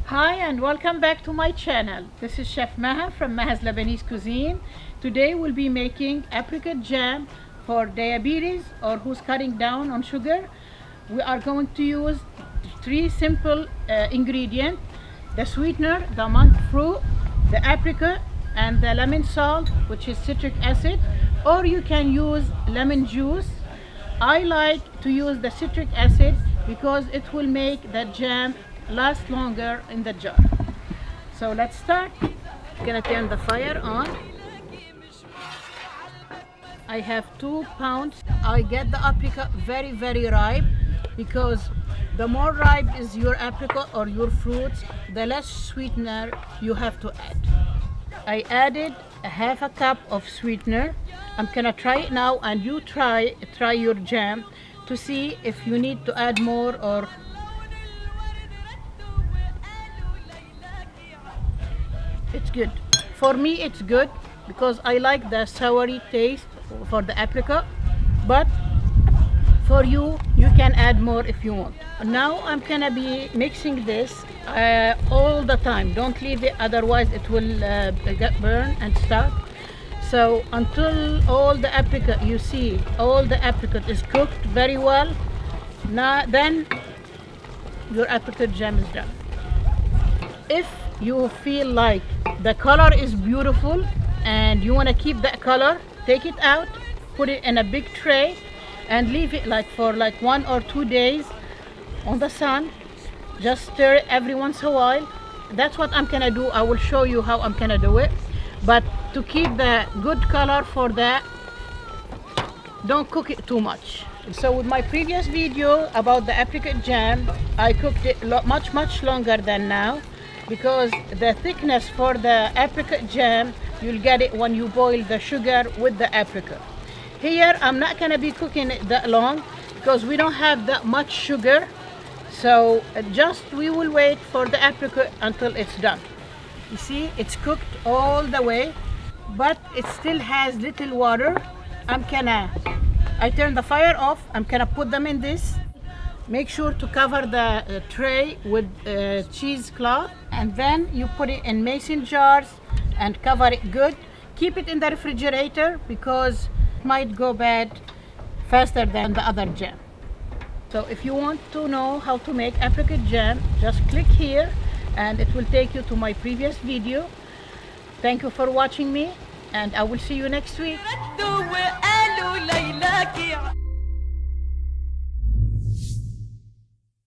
Hi and welcome back to my channel. This is Chef Maha from Maha's Lebanese Cuisine. Today we'll be making apricot jam for diabetes or who's cutting down on sugar. We are going to use three simple ingredients: the sweetener, the monk fruit, the apricot, and the lemon salt, which is citric acid, or you can use lemon juice. I like to use the citric acid because it will make the jam last longer in the jar. So let's start. I'm gonna turn the fire on. I have 2 pounds. I get the apricot very ripe because the more ripe is your apricot or your fruits, the less sweetener you have to add. I added a half a cup of sweetener. I'm gonna try it now, and you try your jam to see if you need to add more or. It's good. For me it's good because I like the soury taste for the apricot, but for you can add more if you want. Now I'm gonna be mixing this all the time. Don't leave it, otherwise it will get burned and stuck. So until all the apricot, you see all the apricot is cooked very well, now then your apricot jam is done. If you feel like the color is beautiful and you want to keep that color, take it out, put it in a big tray and leave it for 1 or 2 days on the sun. Just stir it every once in a while. That's what I'm gonna do. I will show you how I'm gonna do it, but to keep the good color for that, don't cook it too much. So with my previous video about the apricot jam, I cooked it much longer than now, because the thickness for the apricot jam, you'll get it when you boil the sugar with the apricot. Here I'm not gonna be cooking it that long because we don't have that much sugar, so we will wait for the apricot until it's done. You see, it's cooked all the way, but it still has little water. I turn the fire off. I'm gonna put them in this. Make sure to cover the tray with cheesecloth, and then you put it in mason jars and cover it good. Keep it in the refrigerator because it might go bad faster than the other jam. So if you want to know how to make apricot jam, just click here and it will take you to my previous video. Thank you for watching me, and I will see you next week.